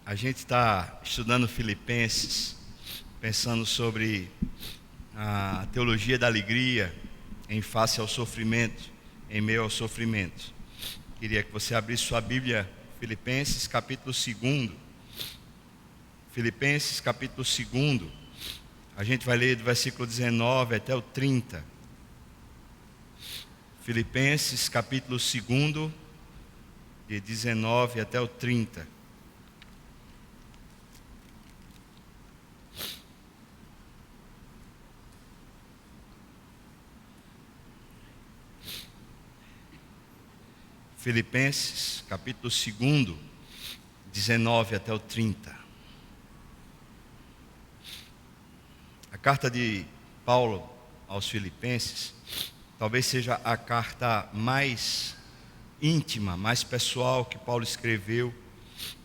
A gente está estudando Filipenses, pensando sobre a teologia da alegria em face ao sofrimento, em meio ao sofrimento. Queria que você abrisse sua Bíblia, Filipenses capítulo 2. Filipenses capítulo 2. A gente vai ler do versículo 19 até o 30. Filipenses capítulo 2, de 19 até o 30. Filipenses capítulo 2, 19 até o 30. A carta de Paulo aos Filipenses talvez seja a carta mais íntima, mais pessoal que Paulo escreveu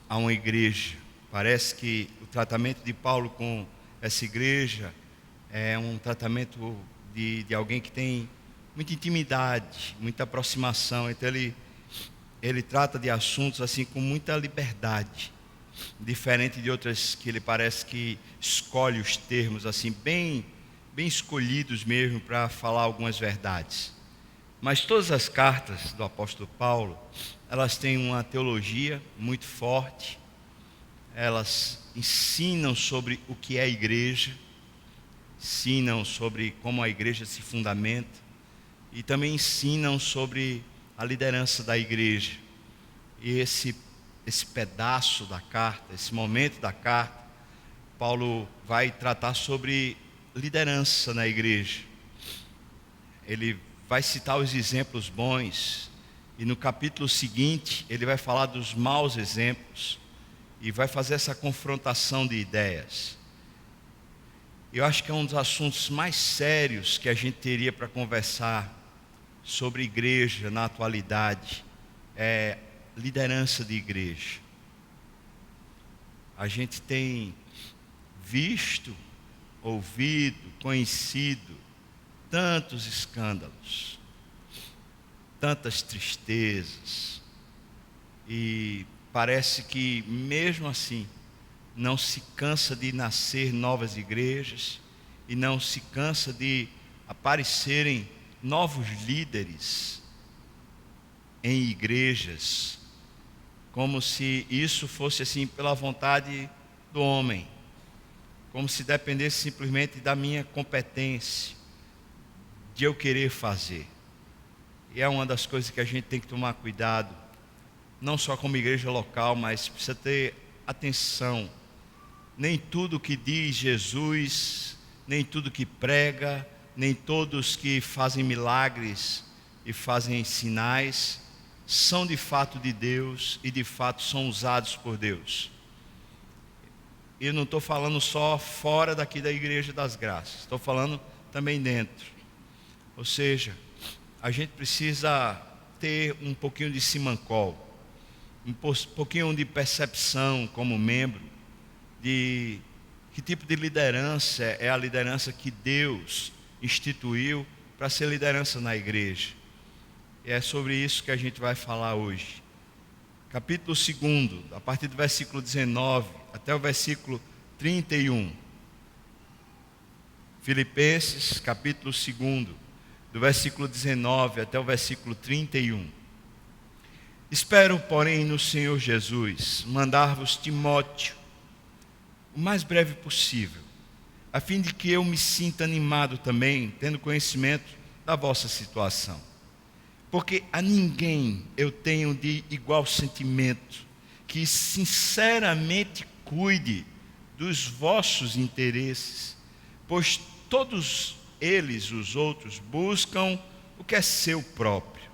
a uma igreja. Parece que o tratamento de Paulo com essa igreja é um tratamento de alguém que tem muita intimidade, muita aproximação. Então ele trata de assuntos assim com muita liberdade, diferente de outras que ele parece que escolhe os termos assim bem escolhidos mesmo para falar algumas verdades. Mas todas as cartas do apóstolo Paulo, elas têm uma teologia muito forte. Elas ensinam sobre o que é a igreja, ensinam sobre como a igreja se fundamenta e também ensinam sobre a liderança da igreja. E esse pedaço da carta, esse momento da carta, Paulo vai tratar sobre liderança na igreja. Ele vai citar os exemplos bons, e no capítulo seguinte ele vai falar dos maus exemplos e vai fazer essa confrontação de ideias. Eu acho que é um dos assuntos mais sérios que a gente teria para conversar sobre igreja na atualidade, é liderança de igreja. A gente tem visto, ouvido, conhecido tantos escândalos, tantas tristezas, e parece que mesmo assim não se cansa de nascer novas igrejas e não se cansa de aparecerem novos líderes em igrejas, como se isso fosse assim pela vontade do homem, como se dependesse simplesmente da minha competência, de eu querer fazer. E é uma das coisas que a gente tem que tomar cuidado, não só como igreja local, mas precisa ter atenção. Nem tudo que diz Jesus, nem tudo que prega, nem todos que fazem milagres e fazem sinais são de fato de Deus e de fato são usados por Deus. Eu não estou falando só fora daqui da Igreja das Graças, estou falando também dentro. Ou seja, a gente precisa ter um pouquinho de simancol, um pouquinho de percepção como membro de que tipo de liderança é a liderança que Deus instituiu para ser liderança na igreja. E é sobre isso que a gente vai falar hoje. Capítulo 2, a partir do versículo 19 até o versículo 31. Filipenses, capítulo 2, do versículo 19 até o versículo 31. Espero, porém, no Senhor Jesus, mandar-vos Timóteo, o mais breve possível, a fim de que eu me sinta animado também, tendo conhecimento da vossa situação. Porque a ninguém eu tenho de igual sentimento, que sinceramente cuide dos vossos interesses, pois todos eles, os outros, buscam o que é seu próprio,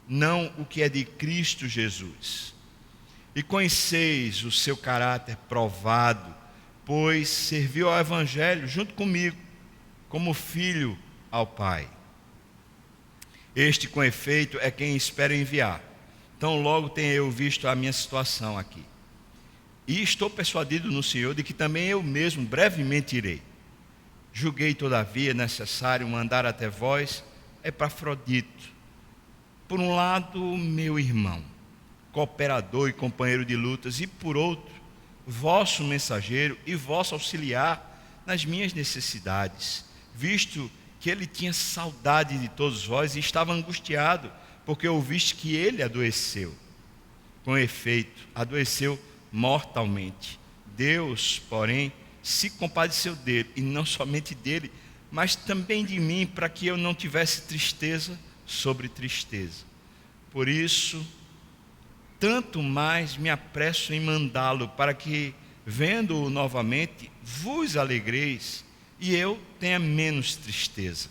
não o que é de Cristo Jesus. E conheceis o seu caráter provado, pois serviu ao Evangelho junto comigo, como filho ao Pai. Este, com efeito, é quem espero enviar. Então logo tenho eu visto a minha situação aqui. E estou persuadido no Senhor de que também eu mesmo brevemente irei. Julguei, todavia, necessário mandar até vós Epafrodito, por um lado, meu irmão, cooperador e companheiro de lutas, e por outro, vosso mensageiro e vosso auxiliar nas minhas necessidades, visto que ele tinha saudade de todos vós e estava angustiado, porque ouviste que ele adoeceu. Com efeito, adoeceu mortalmente. Deus, porém, se compadeceu dele, e não somente dele, mas também de mim, para que eu não tivesse tristeza sobre tristeza. Por isso, tanto mais me apresso em mandá-lo, para que, vendo-o novamente, vos alegreis, e eu tenha menos tristeza.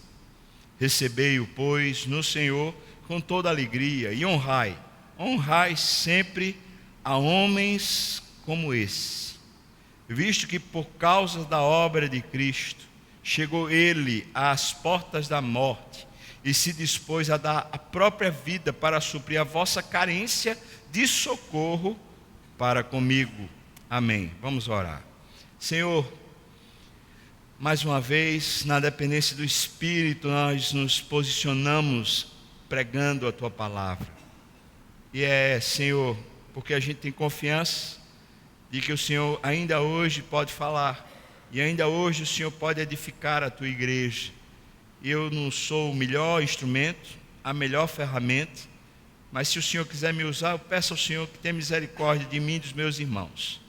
Recebei-o, pois, no Senhor com toda alegria, e honrai sempre a homens como esse, visto que por causa da obra de Cristo, chegou ele às portas da morte, e se dispôs a dar a própria vida para suprir a vossa carência de socorro para comigo. Amém. Vamos orar. Senhor, mais uma vez, na dependência do Espírito, nós nos posicionamos pregando a Tua palavra. E Senhor, porque a gente tem confiança de que o Senhor ainda hoje pode falar, e ainda hoje o Senhor pode edificar a Tua igreja. Eu não sou o melhor instrumento, a melhor ferramenta, mas se o Senhor quiser me usar, eu peço ao Senhor que tenha misericórdia de mim e dos meus irmãos.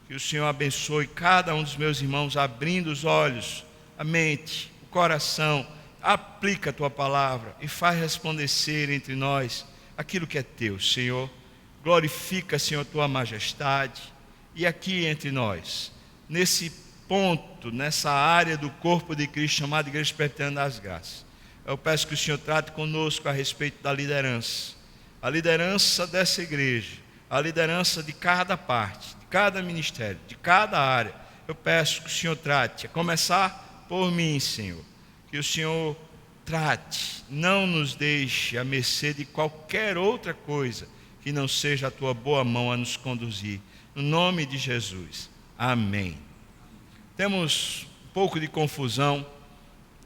Que o Senhor abençoe cada um dos meus irmãos, abrindo os olhos, a mente, o coração. Aplica a Tua palavra e faz resplandecer entre nós aquilo que é Teu, Senhor. Glorifica, Senhor, Tua majestade. E aqui entre nós, nesse ponto, nessa área do corpo de Cristo, chamada Igreja Presbiteriana das Graças, eu peço que o Senhor trate conosco a respeito da liderança. A liderança dessa igreja, a liderança de cada parte, de cada ministério, de cada área. Eu peço que o Senhor trate, a começar por mim, Senhor. Que o Senhor trate, não nos deixe à mercê de qualquer outra coisa que não seja a Tua boa mão a nos conduzir. No nome de Jesus. Amém. Temos um pouco de confusão,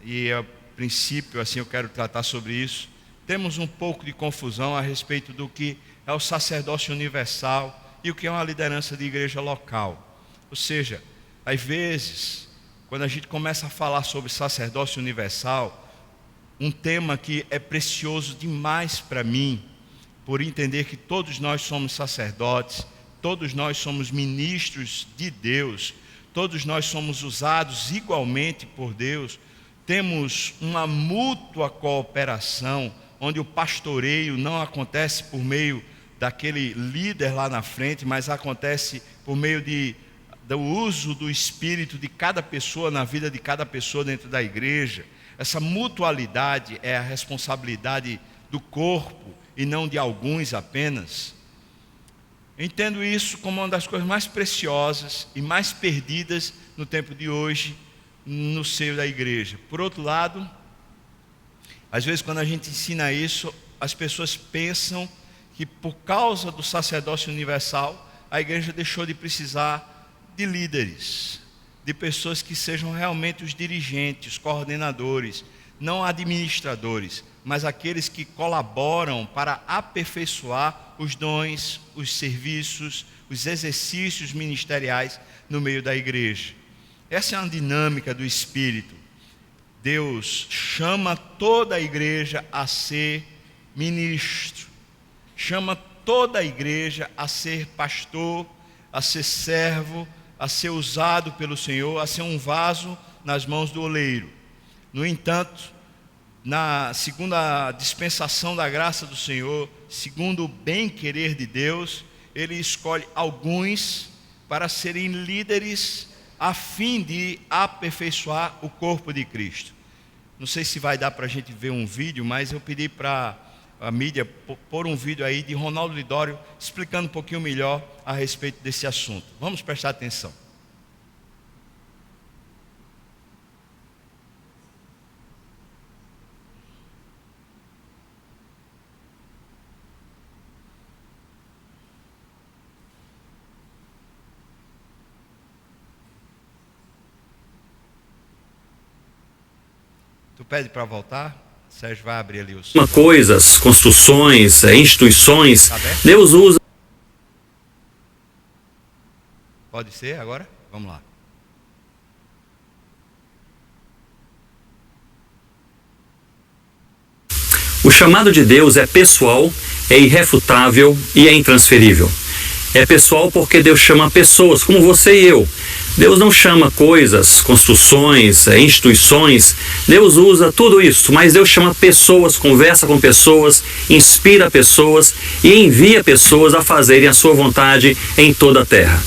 e a princípio, assim, eu quero tratar sobre isso. Temos um pouco de confusão a respeito do que é o sacerdócio universal e o que é uma liderança de igreja local. Ou seja, às vezes, quando a gente começa a falar sobre sacerdócio universal, um tema que é precioso demais para mim, por entender que todos nós somos sacerdotes, todos nós somos ministros de Deus, todos nós somos usados igualmente por Deus, temos uma mútua cooperação, onde o pastoreio não acontece por meio daquele líder lá na frente, mas acontece por meio do uso do Espírito de cada pessoa, na vida de cada pessoa dentro da igreja. Essa mutualidade é a responsabilidade do corpo e não de alguns apenas. Entendo isso como uma das coisas mais preciosas e mais perdidas no tempo de hoje, no seio da igreja. Por outro lado, às vezes quando a gente ensina isso, as pessoas pensam que por causa do sacerdócio universal, a igreja deixou de precisar de líderes, de pessoas que sejam realmente os dirigentes, os coordenadores, não administradores, mas aqueles que colaboram para aperfeiçoar os dons, os serviços, os exercícios ministeriais no meio da igreja. Essa é uma dinâmica do Espírito. Deus chama toda a igreja a ser ministro, chama toda a igreja a ser pastor, a ser servo, a ser usado pelo Senhor, a ser um vaso nas mãos do oleiro. No entanto, na segunda dispensação da graça do Senhor, segundo o bem-querer de Deus, Ele escolhe alguns para serem líderes a fim de aperfeiçoar o corpo de Cristo. Não sei se vai dar para a gente ver um vídeo, mas eu pedi para a mídia pôr um vídeo aí de Ronaldo Lidório explicando um pouquinho melhor a respeito desse assunto. Vamos prestar atenção. Tu pede para voltar? Sérgio vai abrir ali o som. Coisas, construções, instituições, Tá aberto? Deus usa. Pode ser agora? Vamos lá. O chamado de Deus é pessoal, é irrefutável e é intransferível. É pessoal porque Deus chama pessoas, como você e eu. Deus não chama coisas, construções, instituições. Deus usa tudo isso, mas Deus chama pessoas, conversa com pessoas, inspira pessoas e envia pessoas a fazerem a sua vontade em toda a terra.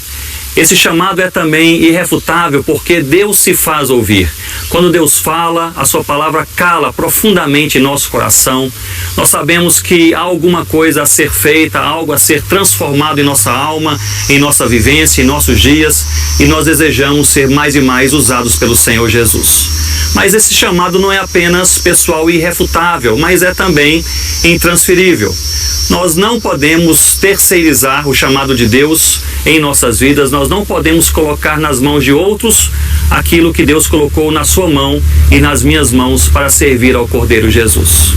Esse chamado é também irrefutável porque Deus se faz ouvir. Quando Deus fala, a sua palavra cala profundamente em nosso coração. Nós sabemos que há alguma coisa a ser feita, algo a ser transformado em nossa alma, em nossa vivência, em nossos dias, e nós desejamos ser mais e mais usados pelo Senhor Jesus. Mas esse chamado não é apenas pessoal e irrefutável, mas é também intransferível. Nós não podemos terceirizar o chamado de Deus em nossas vidas, nós não podemos colocar nas mãos de outros aquilo que Deus colocou na sua mão e nas minhas mãos para servir ao Cordeiro Jesus.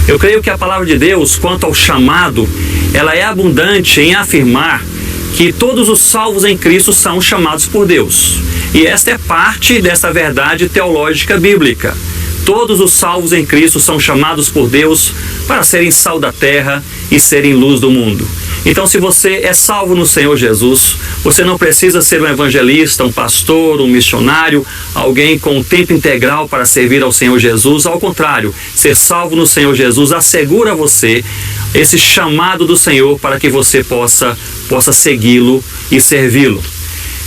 Eu creio que a palavra de Deus, quanto ao chamado, ela é abundante em afirmar que todos os salvos em Cristo são chamados por Deus. E esta é parte dessa verdade teológica bíblica. Todos os salvos em Cristo são chamados por Deus para serem sal da terra e serem luz do mundo. Então, se você é salvo no Senhor Jesus, você não precisa ser um evangelista, um pastor, um missionário, alguém com tempo integral para servir ao Senhor Jesus. Ao contrário, ser salvo no Senhor Jesus assegura a você esse chamado do Senhor para que você possa segui-lo e servi-lo.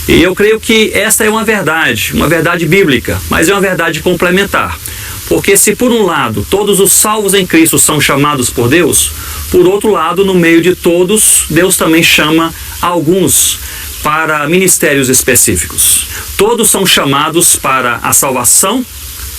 E eu creio que essa é uma verdade bíblica, mas é uma verdade complementar. Porque se por um lado todos os salvos em Cristo são chamados por Deus, por outro lado, no meio de todos, Deus também chama alguns para ministérios específicos. Todos são chamados para a salvação,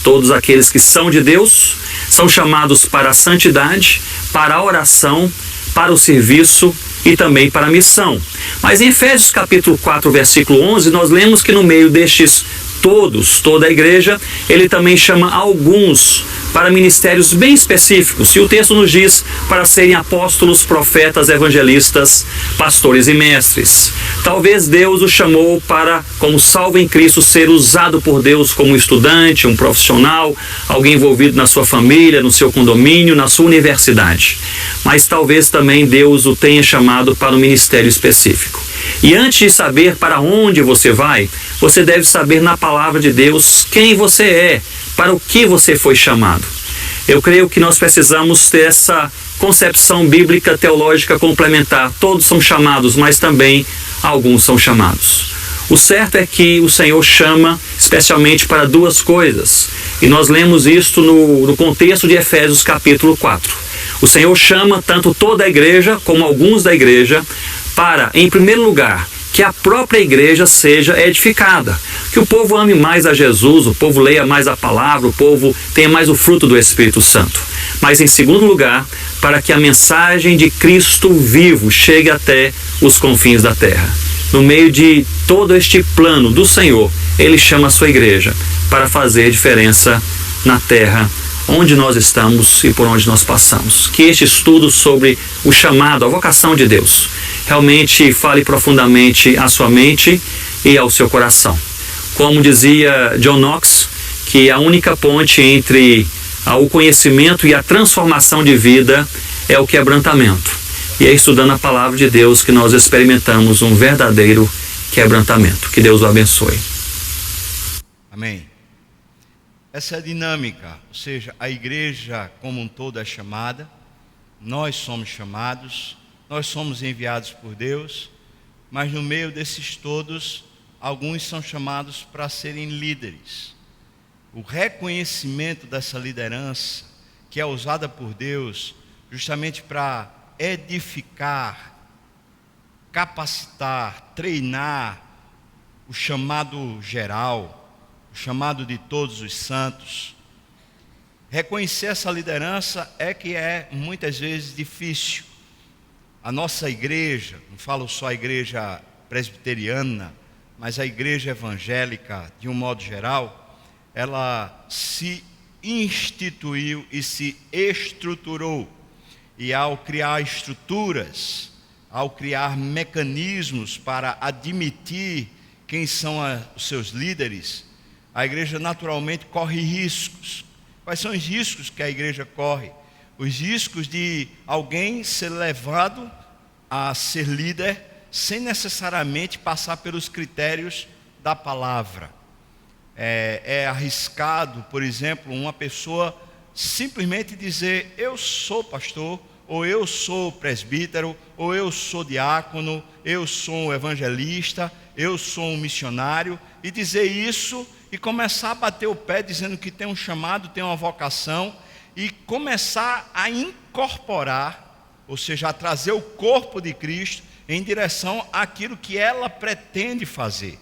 todos aqueles que são de Deus, são chamados para a santidade, para a oração, para o serviço e também para a missão. Mas em Efésios capítulo 4, versículo 11, nós lemos que no meio destes todos, toda a igreja, ele também chama alguns para ministérios bem específicos. E o texto nos diz para serem apóstolos, profetas, evangelistas, pastores e mestres. Talvez Deus o chamou para, como salvo em Cristo, ser usado por Deus como estudante, um profissional, alguém envolvido na sua família, no seu condomínio, na sua universidade. Mas talvez também Deus o tenha chamado para um ministério específico. E antes de saber para onde você vai, você deve saber na palavra de Deus quem você é, para o que você foi chamado. Eu creio que nós precisamos ter essa concepção bíblica teológica complementar. Todos são chamados, mas também alguns são chamados. O certo é que o Senhor chama especialmente para duas coisas. E nós lemos isto no contexto de Efésios capítulo 4. O Senhor chama tanto toda a igreja como alguns da igreja para, em primeiro lugar, que a própria igreja seja edificada, que o povo ame mais a Jesus, o povo leia mais a palavra, o povo tenha mais o fruto do Espírito Santo. Mas em segundo lugar, para que a mensagem de Cristo vivo chegue até os confins da terra. No meio de todo este plano do Senhor, Ele chama a sua igreja para fazer diferença na terra onde nós estamos e por onde nós passamos. Que este estudo sobre o chamado, a vocação de Deus, realmente fale profundamente à sua mente e ao seu coração. Como dizia John Knox, que a única ponte entre o conhecimento e a transformação de vida é o quebrantamento. E é estudando a palavra de Deus que nós experimentamos um verdadeiro quebrantamento. Que Deus o abençoe. Amém. Essa é a dinâmica, ou seja, a igreja como um todo é chamada, nós somos chamados, nós somos enviados por Deus, mas no meio desses todos, alguns são chamados para serem líderes. O reconhecimento dessa liderança, que é usada por Deus justamente para edificar, capacitar, treinar o chamado geral, o chamado de todos os santos. Reconhecer essa liderança é que é muitas vezes difícil. A nossa igreja, não falo só a igreja presbiteriana, mas a igreja evangélica de um modo geral, ela se instituiu e se estruturou. E ao criar estruturas, ao criar mecanismos para admitir quem são os seus líderes, a igreja naturalmente corre riscos. Quais são os riscos que a igreja corre? Os riscos de alguém ser levado a ser líder sem necessariamente passar pelos critérios da palavra. É arriscado, por exemplo, uma pessoa simplesmente dizer: eu sou pastor, ou eu sou presbítero, ou eu sou diácono, eu sou um evangelista, eu sou um missionário, e dizer isso e começar a bater o pé dizendo que tem um chamado, tem uma vocação, e começar a incorporar, ou seja, a trazer o corpo de Cristo em direção àquilo que ela pretende fazer.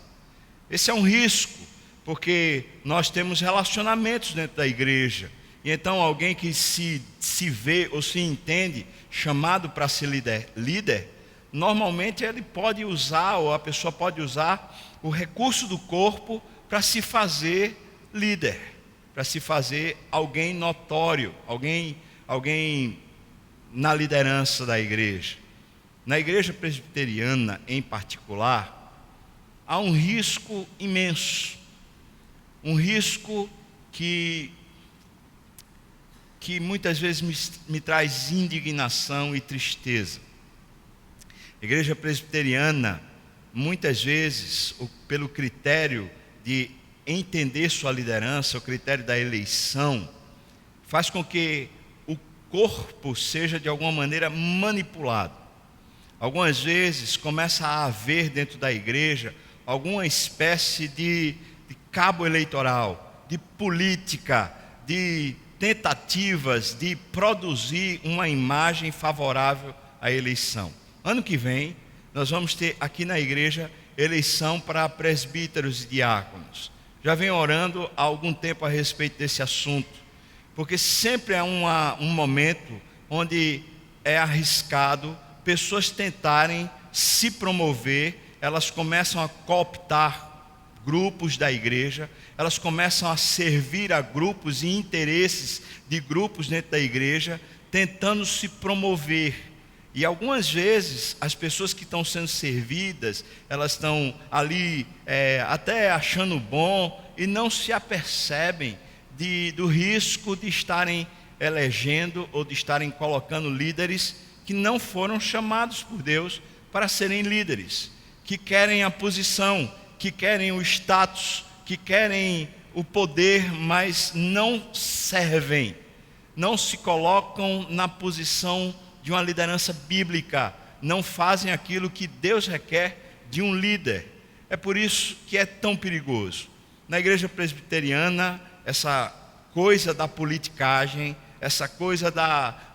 Esse é um risco, porque nós temos relacionamentos dentro da igreja, e então alguém que se vê ou se entende chamado para ser líder, normalmente ele pode usar, ou a pessoa pode usar o recurso do corpo para se fazer líder, para se fazer alguém notório, alguém na liderança da igreja. Na igreja presbiteriana em particular, há um risco imenso, um risco que muitas vezes me traz indignação e tristeza. A igreja presbiteriana, muitas vezes, pelo critério de entender sua liderança, o critério da eleição, faz com que o corpo seja de alguma maneira manipulado. Algumas vezes começa a haver dentro da igreja alguma espécie de cabo eleitoral, de política, de tentativas de produzir uma imagem favorável à eleição. Ano que vem, nós vamos ter aqui na igreja eleição para presbíteros e diáconos. Já venho orando há algum tempo a respeito desse assunto, porque sempre é um momento onde é arriscado pessoas tentarem se promover, elas começam a cooptar grupos da igreja, elas começam a servir a grupos e interesses de grupos dentro da igreja, tentando se promover. E algumas vezes as pessoas que estão sendo servidas, elas estão ali até achando bom e não se apercebem do risco de estarem elegendo ou de estarem colocando líderes que não foram chamados por Deus para serem líderes, que querem a posição, que querem o status, que querem o poder, mas não servem, não se colocam na posição de uma liderança bíblica, não fazem aquilo que Deus requer de um líder. É por isso que é tão perigoso. Na igreja presbiteriana, essa coisa da politicagem, essa coisa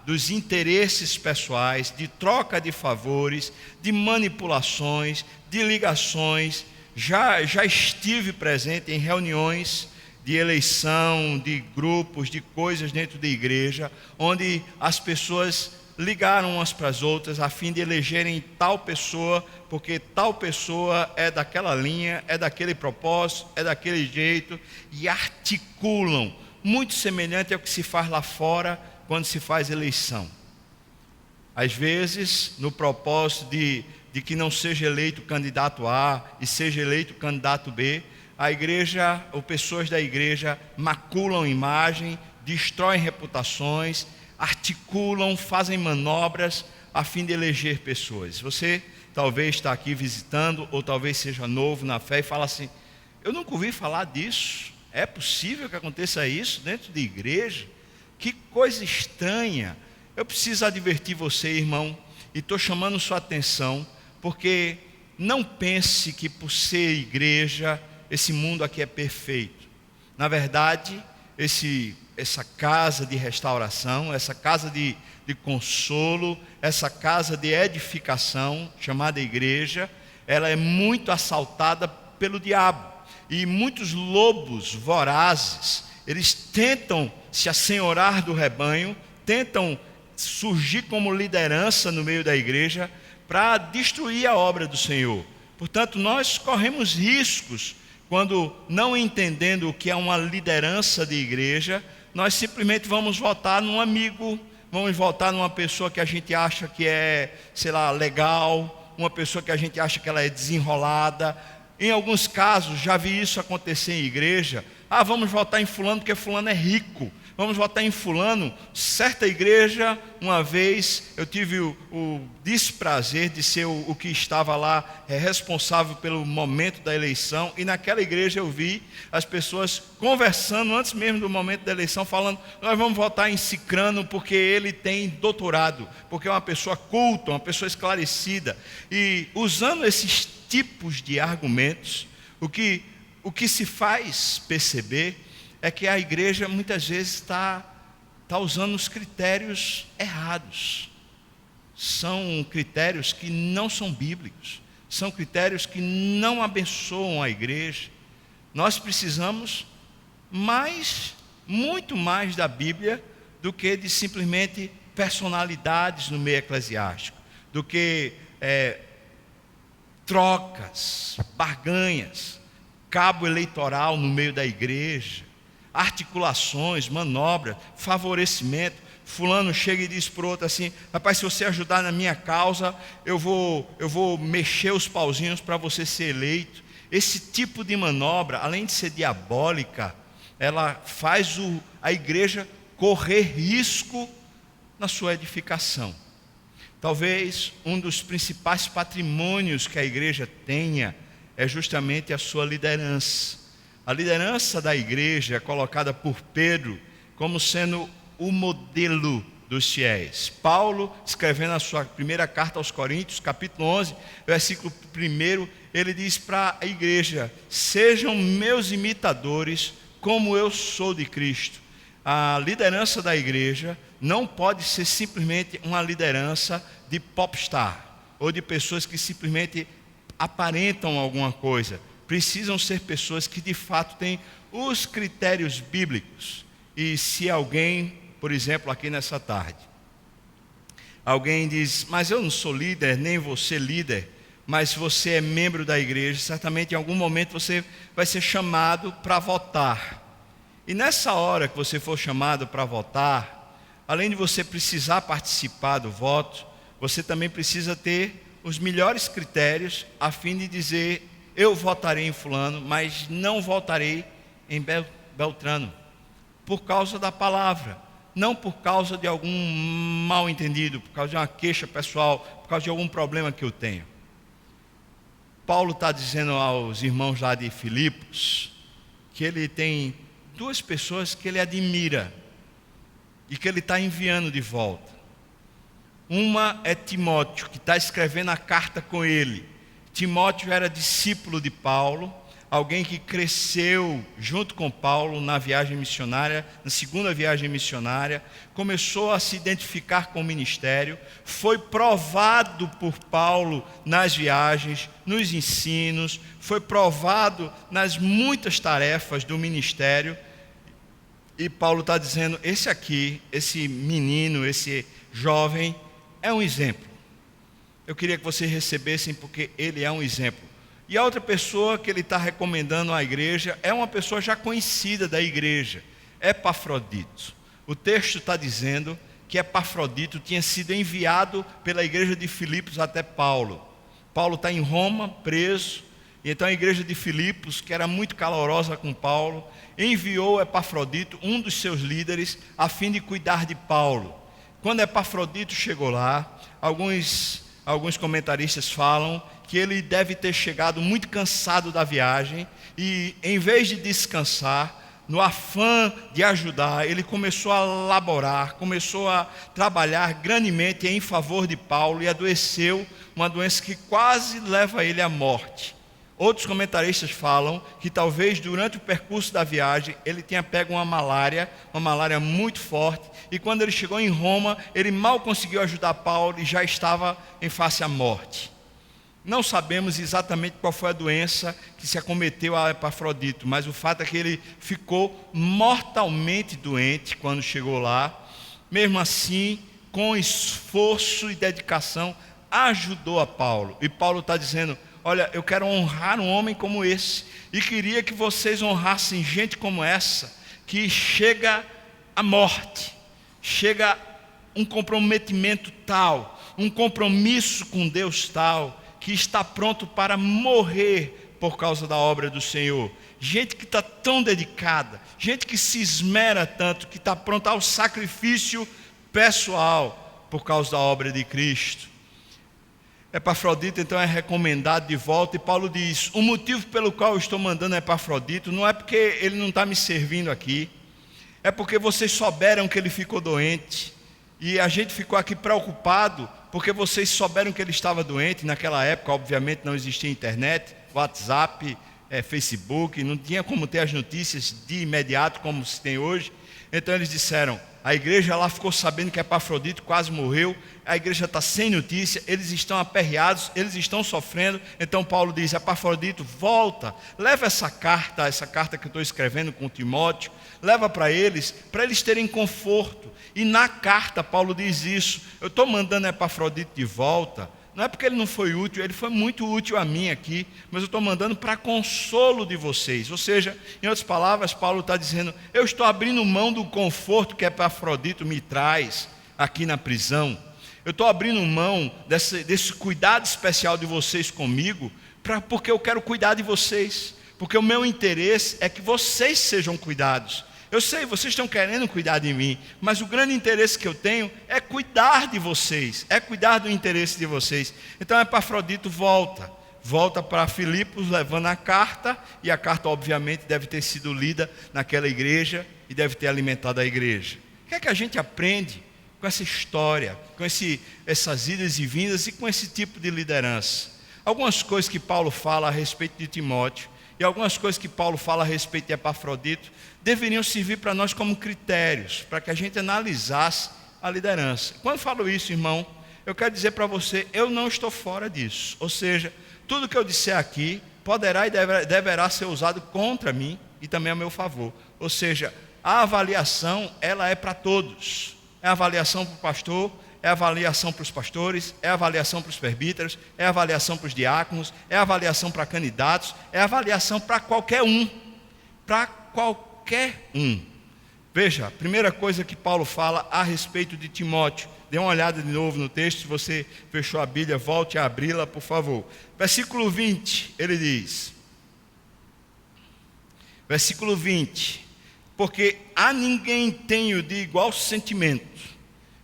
dos interesses pessoais, de troca de favores, de manipulações, de ligações. Já estive presente em reuniões de eleição, de grupos, de coisas dentro da igreja, onde as pessoas ligaram umas para as outras a fim de elegerem tal pessoa, porque tal pessoa é daquela linha, é daquele propósito, é daquele jeito, e articulam, muito semelhante ao que se faz lá fora quando se faz eleição. Às vezes, no propósito de que não seja eleito o candidato A e seja eleito o candidato B, a igreja, ou pessoas da igreja, maculam imagem, destroem reputações, articulam, fazem manobras a fim de eleger pessoas. Você talvez está aqui visitando, ou talvez seja novo na fé e fala assim: eu nunca ouvi falar disso, é possível que aconteça isso dentro de igreja? Que coisa estranha. Eu preciso advertir você, irmão, e estou chamando sua atenção, porque não pense que por ser igreja, esse mundo aqui é perfeito. Na verdade, essa casa de restauração, essa casa de consolo, essa casa de edificação, chamada igreja, ela é muito assaltada pelo diabo. E muitos lobos vorazes, eles tentam se assenhorar do rebanho, tentam surgir como liderança no meio da igreja para destruir a obra do Senhor. Portanto, nós corremos riscos quando, não entendendo o que é uma liderança de igreja, nós simplesmente vamos votar num amigo, vamos votar numa pessoa que a gente acha que é, sei lá, legal, uma pessoa que a gente acha que ela é desenrolada. Em alguns casos, já vi isso acontecer em igreja. Vamos votar em fulano porque fulano é rico. Vamos votar em fulano. Certa igreja, uma vez, eu tive o desprazer de ser o que estava lá responsável pelo momento da eleição. E naquela igreja eu vi as pessoas conversando antes mesmo do momento da eleição, falando: nós vamos votar em Cicrano porque ele tem doutorado, porque é uma pessoa culta, uma pessoa esclarecida. E usando esses tipos de argumentos, o que se faz perceber é que a igreja muitas vezes está usando os critérios errados. São critérios que não são bíblicos, são critérios que não abençoam a igreja. Nós precisamos muito mais da Bíblia do que de simplesmente personalidades no meio eclesiástico, do que trocas, barganhas, cabo eleitoral no meio da igreja, articulações, manobras, favorecimento. Fulano chega e diz para o outro assim: rapaz, se você ajudar na minha causa, eu vou mexer os pauzinhos para você ser eleito. Esse tipo de manobra, além de ser diabólica, ela faz a igreja correr risco na sua edificação. Talvez um dos principais patrimônios que a igreja tenha é justamente a sua liderança. A liderança da igreja é colocada por Pedro como sendo o modelo dos fiéis. Paulo, escrevendo a sua primeira carta aos Coríntios, capítulo 11, versículo 1, ele diz para a igreja: sejam meus imitadores como eu sou de Cristo. A liderança da igreja não pode ser simplesmente uma liderança de popstar, ou de pessoas que simplesmente aparentam alguma coisa. Precisam ser pessoas que de fato têm os critérios bíblicos. E se alguém, por exemplo, aqui nessa tarde, alguém diz: mas eu não sou líder, nem vou ser líder, mas você é membro da igreja, certamente em algum momento você vai ser chamado para votar. E nessa hora que você for chamado para votar, além de você precisar participar do voto, você também precisa ter os melhores critérios a fim de dizer: eu votarei em fulano, mas não votarei em Beltrano, por causa da palavra, não por causa de algum mal entendido, por causa de uma queixa pessoal, por causa de algum problema que eu tenho. Paulo está dizendo aos irmãos lá de Filipos que ele tem duas pessoas que ele admira e que ele está enviando de volta. Uma é Timóteo, que está escrevendo a carta com ele. Timóteo era discípulo de Paulo, alguém que cresceu junto com Paulo na viagem missionária, na segunda viagem missionária, começou a se identificar com o ministério, foi provado por Paulo nas viagens, nos ensinos, foi provado nas muitas tarefas do ministério. E Paulo está dizendo: esse aqui, esse menino, esse jovem, é um exemplo. Eu queria que vocês recebessem porque ele é um exemplo. E a outra pessoa que ele está recomendando à igreja é uma pessoa já conhecida da igreja, Epafrodito. O texto está dizendo que Epafrodito tinha sido enviado pela igreja de Filipos até Paulo. Paulo está em Roma, preso, e então a igreja de Filipos, que era muito calorosa com Paulo, enviou Epafrodito, um dos seus líderes, a fim de cuidar de Paulo. Quando Epafrodito chegou lá, alguns comentaristas falam que ele deve ter chegado muito cansado da viagem e, em vez de descansar, no afã de ajudar, ele começou a laborar, começou a trabalhar grandemente em favor de Paulo e adoeceu, uma doença que quase leva ele à morte. Outros comentaristas falam que talvez durante o percurso da viagem ele tenha pego uma malária muito forte, e quando ele chegou em Roma, ele mal conseguiu ajudar Paulo e já estava em face à morte. Não sabemos exatamente qual foi a doença que se acometeu a Epafrodito, mas o fato é que ele ficou mortalmente doente quando chegou lá. Mesmo assim, com esforço e dedicação, ajudou a Paulo. E Paulo está dizendo: olha, eu quero honrar um homem como esse, e queria que vocês honrassem gente como essa, que chega à morte, chega um comprometimento tal, um compromisso com Deus tal, que está pronto para morrer por causa da obra do Senhor. Gente que está tão dedicada, gente que se esmera tanto, que está pronta ao sacrifício pessoal por causa da obra de Cristo. Epafrodito então é recomendado de volta, e Paulo diz: o motivo pelo qual eu estou mandando Epafrodito não é porque ele não está me servindo aqui, é porque vocês souberam que ele ficou doente, e a gente ficou aqui preocupado, porque vocês souberam que ele estava doente. Naquela época, obviamente, não existia internet, WhatsApp, Facebook, não tinha como ter as notícias de imediato como se tem hoje. Então eles disseram, a igreja lá ficou sabendo que Epafrodito quase morreu, a igreja está sem notícia, eles estão aperreados, eles estão sofrendo. Então Paulo diz: Epafrodito, volta, leva essa carta que eu estou escrevendo com Timóteo, leva para eles terem conforto. E na carta Paulo diz isso: eu estou mandando Epafrodito de volta, não é porque ele não foi útil, ele foi muito útil a mim aqui, mas eu estou mandando para consolo de vocês. Ou seja, em outras palavras, Paulo está dizendo: eu estou abrindo mão do conforto que Epafrodito me traz aqui na prisão, eu estou abrindo mão desse cuidado especial de vocês comigo, porque eu quero cuidar de vocês, porque o meu interesse é que vocês sejam cuidados. Eu sei, vocês estão querendo cuidar de mim, mas o grande interesse que eu tenho é cuidar de vocês, é cuidar do interesse de vocês. Então Epafrodito volta para Filipos levando a carta, e a carta obviamente deve ter sido lida naquela igreja e deve ter alimentado a igreja. O que é que a gente aprende com essa história, com essas idas e vindas e com esse tipo de liderança? Algumas coisas que Paulo fala a respeito de Timóteo e algumas coisas que Paulo fala a respeito de Epafrodito deveriam servir para nós como critérios, para que a gente analisasse a liderança. Quando falo isso, irmão, eu quero dizer para você, eu não estou fora disso. Ou seja, tudo que eu disser aqui poderá e deverá ser usado contra mim e também a meu favor. Ou seja, a avaliação, ela é para todos. É a avaliação para o pastor, é a avaliação para os pastores, é a avaliação para os presbíteros, é a avaliação para os diáconos, é a avaliação para candidatos, é a avaliação para qualquer um. Para qualquer um. Veja, a primeira coisa que Paulo fala a respeito de Timóteo. Dê uma olhada de novo no texto, se você fechou a Bíblia, volte a abri-la, por favor. Versículo 20, ele diz. Versículo 20. Porque a ninguém tenho de igual sentimento.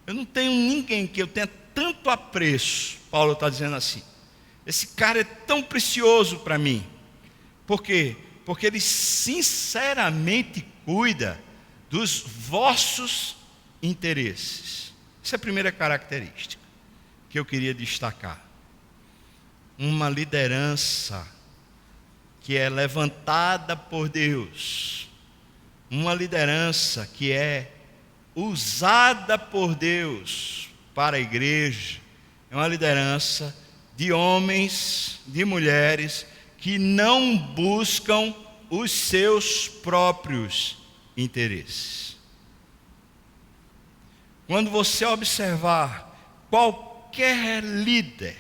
Eu não tenho ninguém que eu tenha tanto apreço. Paulo está dizendo assim: esse cara é tão precioso para mim. Por quê? Porque ele sinceramente cuida dos vossos interesses. Essa é a primeira característica que eu queria destacar. Uma liderança que é levantada por Deus. Uma liderança que é usada por Deus para a igreja. É uma liderança de homens, de mulheres que não buscam os seus próprios interesses. Quando você observar qualquer líder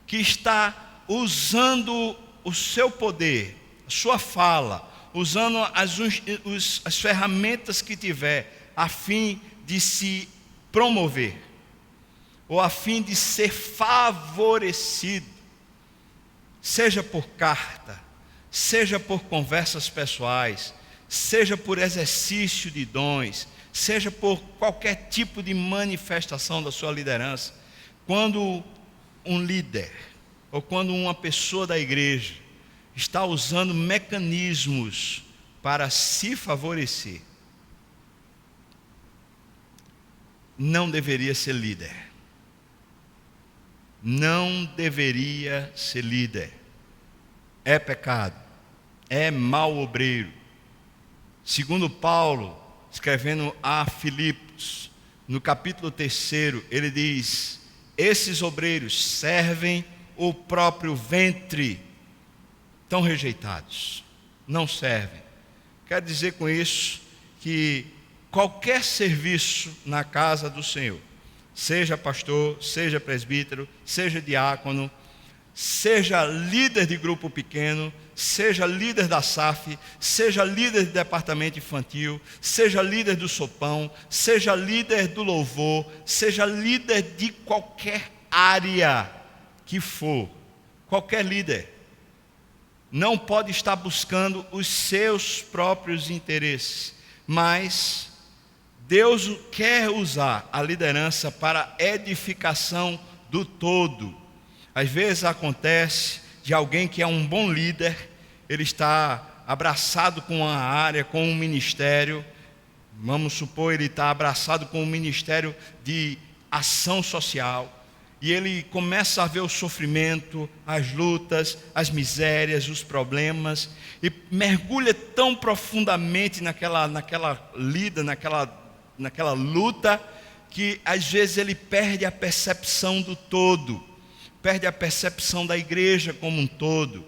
que está usando o seu poder, a sua fala, usando as ferramentas que tiver, a fim de se promover, ou a fim de ser favorecido, seja por carta, seja por conversas pessoais, seja por exercício de dons, seja por qualquer tipo de manifestação da sua liderança, quando um líder, ou quando uma pessoa da igreja está usando mecanismos para se favorecer, não deveria ser líder. Não deveria ser líder. É pecado. É mau obreiro. Segundo Paulo, escrevendo a Filipos, no capítulo 3, ele diz: esses obreiros servem o próprio ventre. Estão rejeitados. Não servem. Quero dizer com isso que qualquer serviço na casa do Senhor, seja pastor, seja presbítero, seja diácono, seja líder de grupo pequeno, seja líder da SAF, seja líder de departamento infantil, seja líder do sopão, seja líder do louvor, seja líder de qualquer área que for, qualquer líder, não pode estar buscando os seus próprios interesses, mas Deus quer usar a liderança para a edificação do todo. Às vezes acontece de alguém que é um bom líder, ele está abraçado com uma área, com um ministério, vamos supor, ele está abraçado com um ministério de ação social, e ele começa a ver o sofrimento, as lutas, as misérias, os problemas, e mergulha tão profundamente naquela luta, que às vezes ele perde a percepção do todo, perde a percepção da igreja como um todo.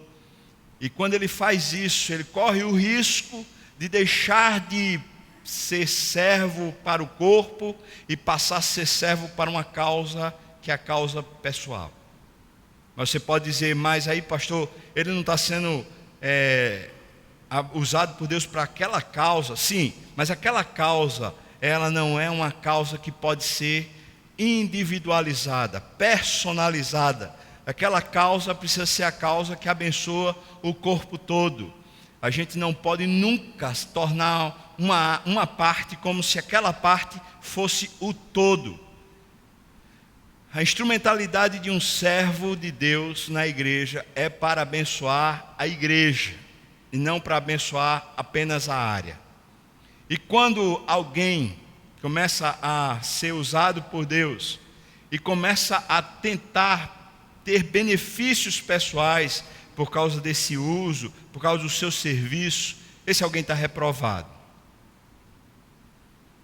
E quando ele faz isso, ele corre o risco de deixar de ser servo para o corpo e passar a ser servo para uma causa que é a causa pessoal. Mas você pode dizer, mas aí, pastor, ele não está sendo usado por Deus para aquela causa. Sim, mas aquela causa, ela não é uma causa que pode ser individualizada, personalizada. Aquela causa precisa ser a causa que abençoa o corpo todo. A gente não pode nunca se tornar uma parte como se aquela parte fosse o todo. A instrumentalidade de um servo de Deus na igreja é para abençoar a igreja e não para abençoar apenas a área. E quando alguém começa a ser usado por Deus e começa a tentar ter benefícios pessoais por causa desse uso, por causa do seu serviço, esse alguém está reprovado.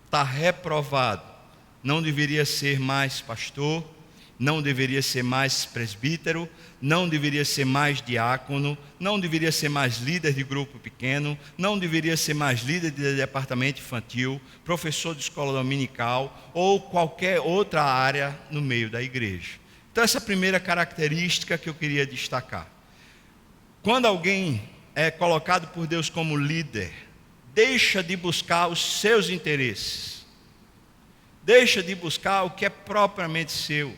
Está reprovado. Não deveria ser mais pastor, não deveria ser mais presbítero, não deveria ser mais diácono, não deveria ser mais líder de grupo pequeno, não deveria ser mais líder de departamento infantil, professor de escola dominical ou qualquer outra área no meio da igreja. Então essa é a primeira característica que eu queria destacar. Quando alguém é colocado por Deus como líder, deixa de buscar os seus interesses, deixa de buscar o que é propriamente seu,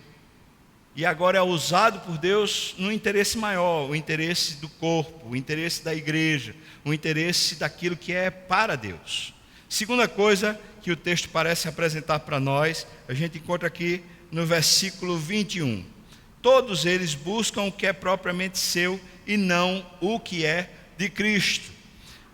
e agora é usado por Deus no interesse maior, o interesse do corpo, o interesse da igreja, o interesse daquilo que é para Deus. Segunda coisa que o texto parece apresentar para nós, a gente encontra aqui no versículo 21. Todos eles buscam o que é propriamente seu e não o que é de Cristo.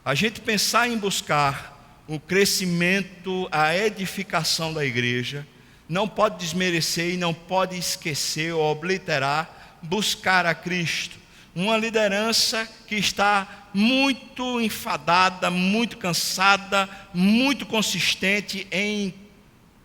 A gente pensar em buscar o crescimento, a edificação da igreja, não pode desmerecer e não pode esquecer ou obliterar buscar a Cristo. Uma liderança que está muito enfadada, muito cansada, muito consistente em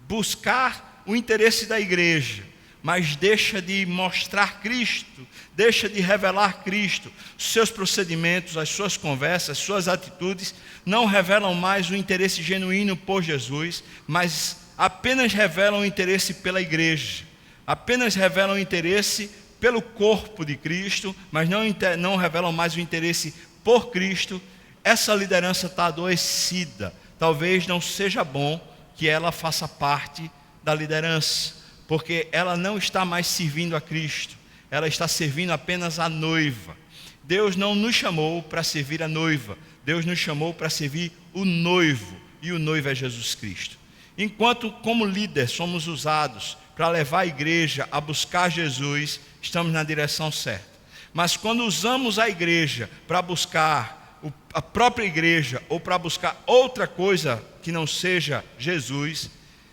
buscar o interesse da igreja, mas deixa de mostrar Cristo, deixa de revelar Cristo. Os seus procedimentos, as suas conversas, as suas atitudes não revelam mais o interesse genuíno por Jesus, mas apenas revelam o interesse pela igreja, apenas revelam o interesse pelo corpo de Cristo, mas não revelam mais o interesse por Cristo. Essa liderança está adoecida. Talvez não seja bom que ela faça parte da liderança, porque ela não está mais servindo a Cristo, ela está servindo apenas a noiva. Deus não nos chamou para servir a noiva, Deus nos chamou para servir o noivo, e o noivo é Jesus Cristo. Enquanto como líder somos usados para levar a igreja a buscar Jesus, estamos na direção certa. Mas quando usamos a igreja para buscar a própria igreja, ou para buscar outra coisa que não seja Jesus,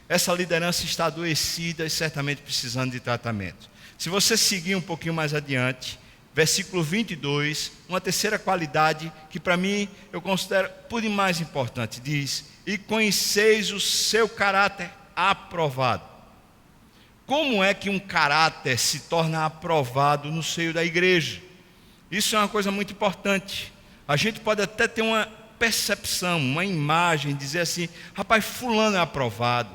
essa liderança está adoecida e certamente precisando de tratamento. Se você seguir um pouquinho mais adiante, versículo 22, uma terceira qualidade que para mim eu considero por demais importante, diz: e conheceis o seu caráter aprovado. Como é que um caráter se torna aprovado no seio da igreja? Isso é uma coisa muito importante. A gente pode até ter uma percepção, uma imagem, dizer assim: rapaz, fulano é aprovado,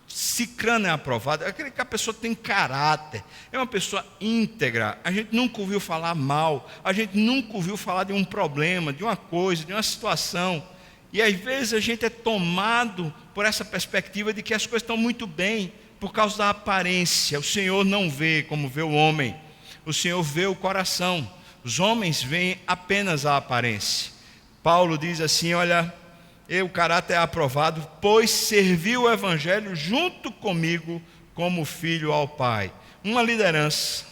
cicrano é aprovado, é aquele que a pessoa tem caráter, é uma pessoa íntegra, a gente nunca ouviu falar mal, a gente nunca ouviu falar de um problema, de uma coisa, de uma situação, e às vezes a gente é tomado por essa perspectiva de que as coisas estão muito bem, por causa da aparência. O Senhor não vê como vê o homem, o Senhor vê o coração. Os homens veem apenas a aparência. Paulo diz assim, olha, o caráter é aprovado, pois serviu o Evangelho junto comigo como filho ao Pai. Uma liderança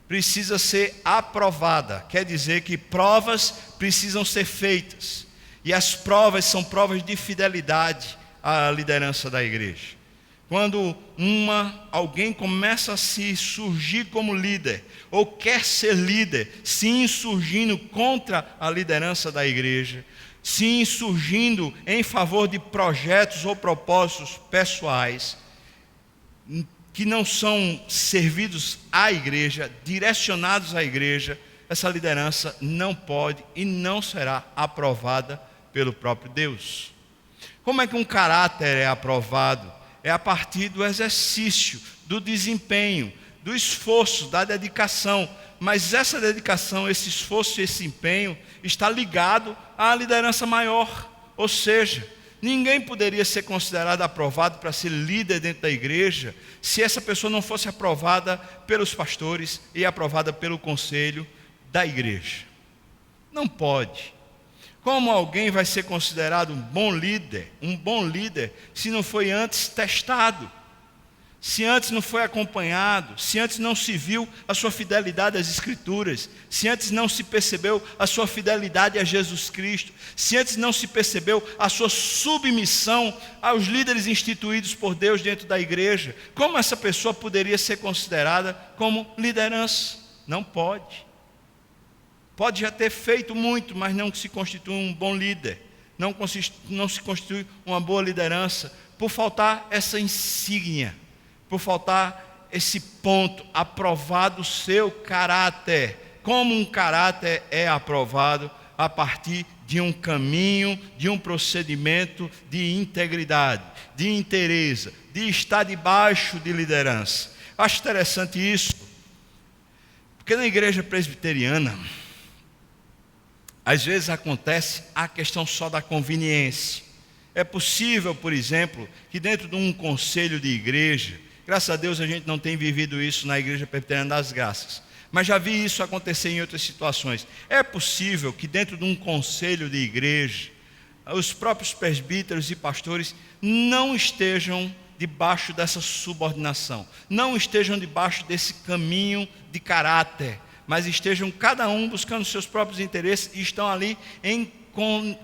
precisa ser aprovada, quer dizer que provas precisam ser feitas, e as provas são provas de fidelidade à liderança da igreja. Quando alguém começa a se surgir como líder, ou quer ser líder, se insurgindo contra a liderança da igreja, se insurgindo em favor de projetos ou propósitos pessoais, que não são servidos à igreja, direcionados à igreja, essa liderança não pode e não será aprovada pelo próprio Deus. Como é que um caráter é aprovado? É a partir do exercício, do desempenho, do esforço, da dedicação. Mas essa dedicação, esse esforço e esse empenho está ligado à liderança maior. Ou seja, ninguém poderia ser considerado aprovado para ser líder dentro da igreja se essa pessoa não fosse aprovada pelos pastores e aprovada pelo conselho da igreja. Não pode. Como alguém vai ser considerado um bom líder, se não foi antes testado, se antes não foi acompanhado, se antes não se viu a sua fidelidade às Escrituras, se antes não se percebeu a sua fidelidade a Jesus Cristo, se antes não se percebeu a sua submissão aos líderes instituídos por Deus dentro da igreja, como essa pessoa poderia ser considerada como liderança? Não pode. Pode já ter feito muito, mas não se constitui um bom líder, não se constitui uma boa liderança, por faltar essa insígnia, por faltar esse ponto, aprovado o seu caráter. Como um caráter é aprovado? A partir de um caminho, de um procedimento de integridade, de inteireza, de estar debaixo de liderança. Acho interessante isso, porque na igreja presbiteriana, às vezes acontece a questão só da conveniência. É possível, por exemplo, que dentro de um conselho de igreja, graças a Deus a gente não tem vivido isso na Igreja Presbiteriana das Graças, mas já vi isso acontecer em outras situações. É possível que dentro de um conselho de igreja, os próprios presbíteros e pastores não estejam debaixo dessa subordinação, não estejam debaixo desse caminho de caráter, mas estejam cada um buscando seus próprios interesses e estão ali em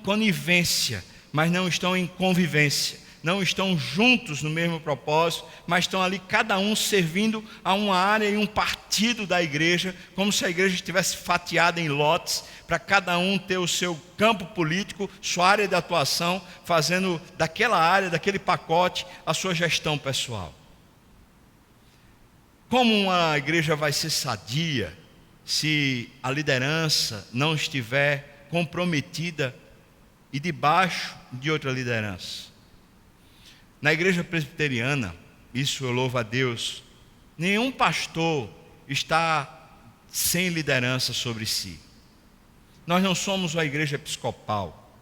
conivência, mas não estão em convivência, não estão juntos no mesmo propósito, mas estão ali cada um servindo a uma área e um partido da igreja, como se a igreja estivesse fatiada em lotes, para cada um ter o seu campo político, sua área de atuação, fazendo daquela área, daquele pacote, a sua gestão pessoal. Como uma igreja vai ser sadia se a liderança não estiver comprometida e debaixo de outra liderança? Na igreja presbiteriana, isso eu louvo a Deus, nenhum pastor está sem liderança sobre si. Nós não somos uma igreja episcopal.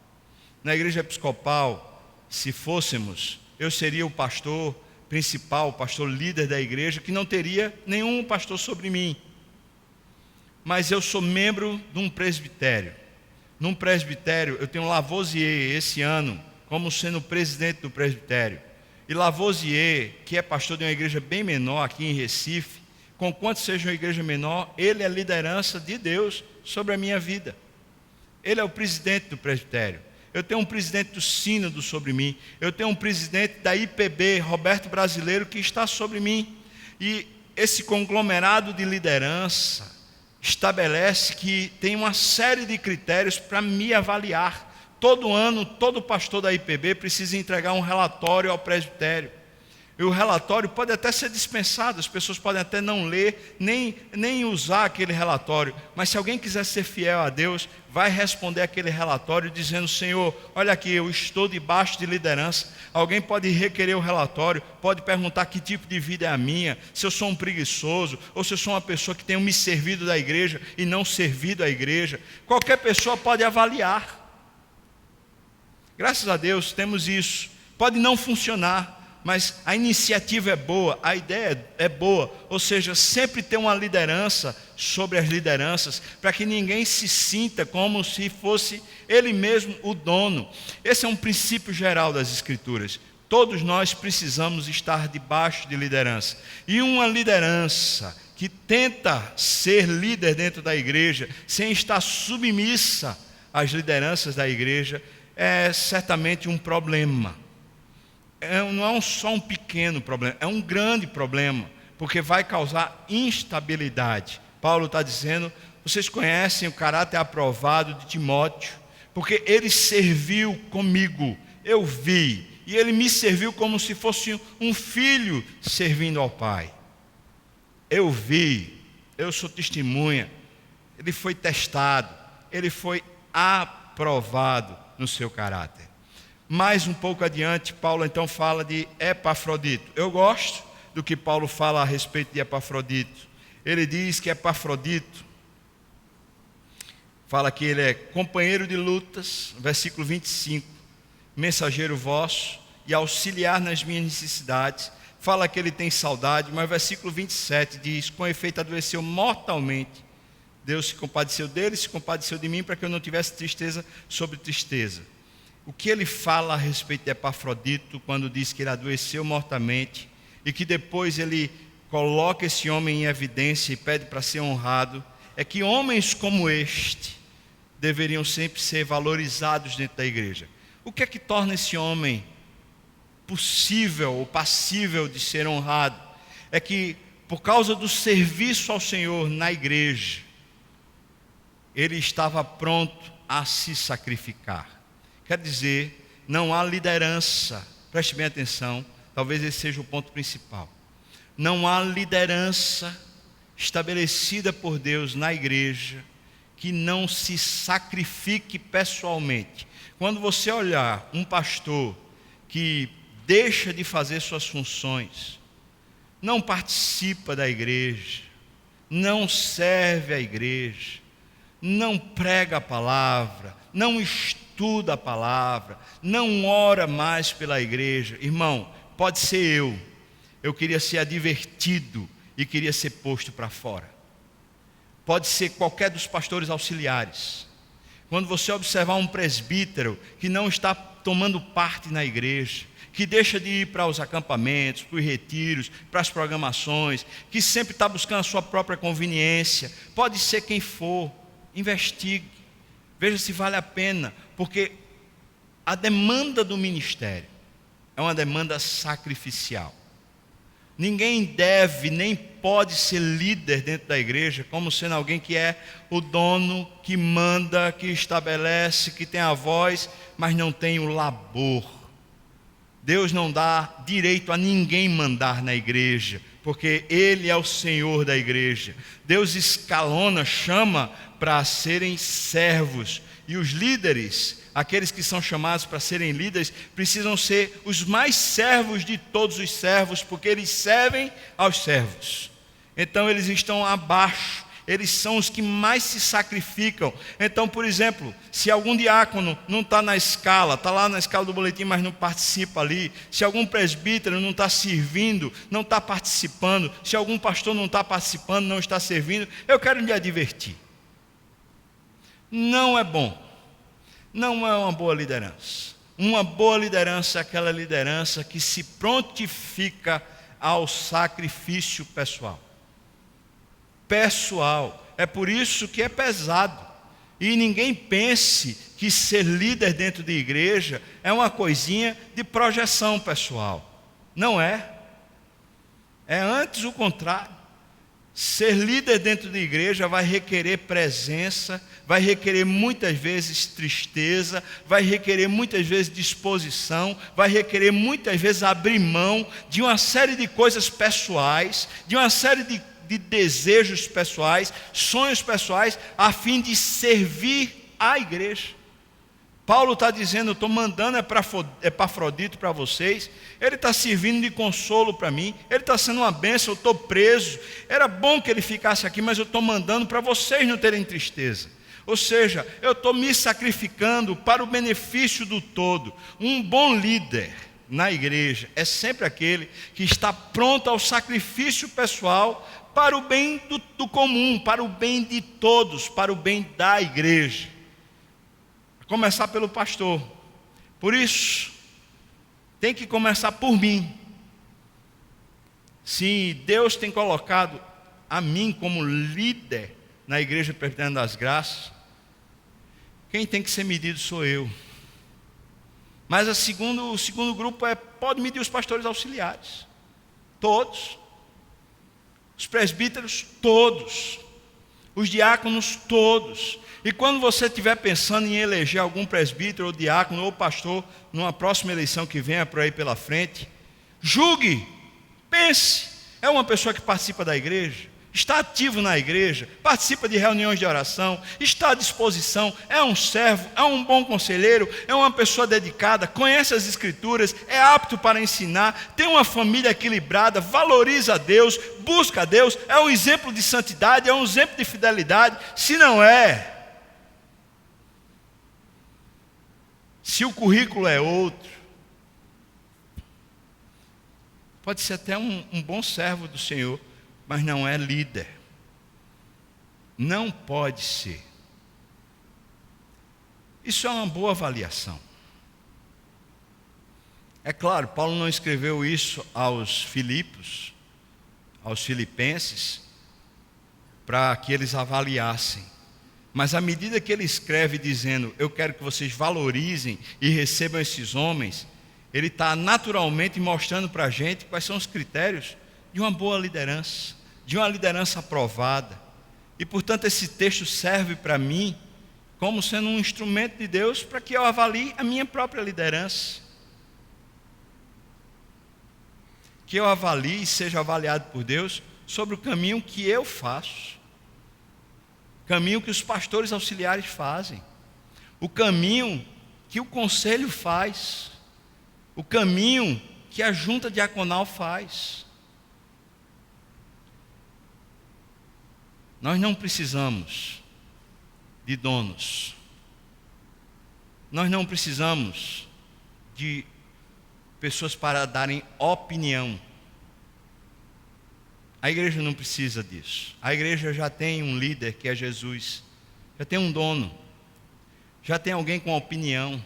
Na igreja episcopal, se fôssemos, eu seria o pastor principal, o pastor líder da igreja, que não teria nenhum pastor sobre mim. Mas eu sou membro de um presbitério. Num presbitério, eu tenho Lavoisier esse ano como sendo presidente do presbitério. E Lavoisier, que é pastor de uma igreja bem menor aqui em Recife, conquanto seja uma igreja menor, ele é a liderança de Deus sobre a minha vida. Ele é o presidente do presbitério. Eu tenho um presidente do sínodo sobre mim. Eu tenho um presidente da IPB, Roberto Brasileiro, que está sobre mim. E esse conglomerado de liderança estabelece que tem uma série de critérios para me avaliar. Todo ano, todo pastor da IPB precisa entregar um relatório ao presbitério. E o relatório pode até ser dispensado, as pessoas podem até não ler, nem usar aquele relatório. Mas se alguém quiser ser fiel a Deus, vai responder aquele relatório dizendo: Senhor, olha aqui, eu estou debaixo de liderança. Alguém pode requerer o relatório, pode perguntar que tipo de vida é a minha, se eu sou um preguiçoso, ou se eu sou uma pessoa que tenho me servido da igreja e não servido à igreja. Qualquer pessoa pode avaliar. Graças a Deus temos isso. Pode não funcionar, mas a iniciativa é boa, a ideia é boa, ou seja, sempre ter uma liderança sobre as lideranças, para que ninguém se sinta como se fosse ele mesmo o dono. Esse é um princípio geral das Escrituras. Todos nós precisamos estar debaixo de liderança. E uma liderança que tenta ser líder dentro da igreja, sem estar submissa às lideranças da igreja, é certamente um problema. Não é só um pequeno problema, é um grande problema, porque vai causar instabilidade. Paulo está dizendo: vocês conhecem o caráter aprovado de Timóteo, porque ele serviu comigo, eu vi, e ele me serviu como se fosse um filho servindo ao pai. Eu vi, eu sou testemunha, ele foi testado, ele foi aprovado no seu caráter. Mais um pouco adiante, Paulo então fala de Epafrodito. Eu gosto do que Paulo fala a respeito de Epafrodito. Ele diz que Epafrodito fala que ele é companheiro de lutas, versículo 25, mensageiro vosso e auxiliar nas minhas necessidades. Fala que ele tem saudade, mas versículo 27 diz: com efeito adoeceu mortalmente. Deus se compadeceu dele, se compadeceu de mim, para que eu não tivesse tristeza sobre tristeza. O que ele fala a respeito de Epafrodito, quando diz que ele adoeceu mortalmente, e que depois ele coloca esse homem em evidência e pede para ser honrado, é que homens como este deveriam sempre ser valorizados dentro da igreja. O que é que torna esse homem possível ou passível de ser honrado? É que, por causa do serviço ao Senhor na igreja, ele estava pronto a se sacrificar. Quer dizer, não há liderança, preste bem atenção, talvez esse seja o ponto principal. Não há liderança estabelecida por Deus na igreja que não se sacrifique pessoalmente. Quando você olhar um pastor que deixa de fazer suas funções, não participa da igreja, não serve a igreja, não prega a palavra, não estuda a palavra, não ora mais pela igreja, irmão, pode ser eu queria ser advertido e queria ser posto para fora. Pode ser qualquer dos pastores auxiliares. Quando você observar um presbítero que não está tomando parte na igreja, que deixa de ir para os acampamentos, para os retiros, para as programações, que sempre está buscando a sua própria conveniência, pode ser quem for, investigue, veja se vale a pena, porque a demanda do ministério é uma demanda sacrificial. Ninguém deve nem pode ser líder dentro da igreja como sendo alguém que é o dono, que manda, que estabelece, que tem a voz, mas não tem o labor. Deus não dá direito a ninguém mandar na igreja, porque Ele é o Senhor da igreja. Deus escalona, chama para serem servos. E os líderes, aqueles que são chamados para serem líderes, precisam ser os mais servos de todos os servos, porque eles servem aos servos. Então eles estão abaixo, eles são os que mais se sacrificam. Então, por exemplo, se algum diácono não está na escala, está lá na escala do boletim, mas não participa ali, se algum presbítero não está servindo, não está participando, se algum pastor não está participando, não está servindo, eu quero lhe advertir. Não é bom, não é uma boa liderança. Uma boa liderança é aquela liderança que se prontifica ao sacrifício pessoal. É por isso que é pesado. E ninguém pense que ser líder dentro de igreja é uma coisinha de projeção pessoal. Não é. É antes o contrário. Ser líder dentro da igreja vai requerer presença, vai requerer muitas vezes tristeza, vai requerer muitas vezes disposição, vai requerer muitas vezes abrir mão de uma série de coisas pessoais, de uma série de desejos pessoais, sonhos pessoais, a fim de servir a igreja. Paulo está dizendo, eu estou mandando Epafrodito para vocês, ele está servindo de consolo para mim, ele está sendo uma bênção, eu estou preso, era bom que ele ficasse aqui, mas eu estou mandando para vocês não terem tristeza. Ou seja, eu estou me sacrificando para o benefício do todo. Um bom líder na igreja é sempre aquele que está pronto ao sacrifício pessoal para o bem do comum, para o bem de todos, para o bem da igreja. Começar pelo pastor. Por isso, tem que começar por mim. Se Deus tem colocado a mim como líder na Igreja Presbiteriana das Graças, quem tem que ser medido sou eu. Mas o segundo grupo pode medir os pastores auxiliares. Todos. Os presbíteros, todos. Os diáconos, todos. E quando você estiver pensando em eleger algum presbítero ou diácono ou pastor numa próxima eleição que venha por aí pela frente, julgue, pense, é uma pessoa que participa da igreja, está ativo na igreja, participa de reuniões de oração, está à disposição, é um servo, é um bom conselheiro, é uma pessoa dedicada, conhece as escrituras, é apto para ensinar, tem uma família equilibrada, valoriza a Deus, busca a Deus, é um exemplo de santidade, é um exemplo de fidelidade. Se não é, se o currículo é outro, pode ser até um bom servo do Senhor, mas não é líder. Não pode ser. Isso é uma boa avaliação. É claro, Paulo não escreveu isso aos filipenses, para que eles avaliassem. Mas à medida que ele escreve dizendo, eu quero que vocês valorizem e recebam esses homens, ele está naturalmente mostrando para a gente quais são os critérios de uma boa liderança, de uma liderança aprovada. E portanto esse texto serve para mim como sendo um instrumento de Deus para que eu avalie a minha própria liderança. Que eu avalie e seja avaliado por Deus sobre o caminho que eu faço. Caminho que os pastores auxiliares fazem, o caminho que o conselho faz, o caminho que a junta diaconal faz. Nós não precisamos de donos, nós não precisamos de pessoas para darem opinião. A igreja não precisa disso. A igreja já tem um líder que é Jesus, já tem um dono, já tem alguém com opinião,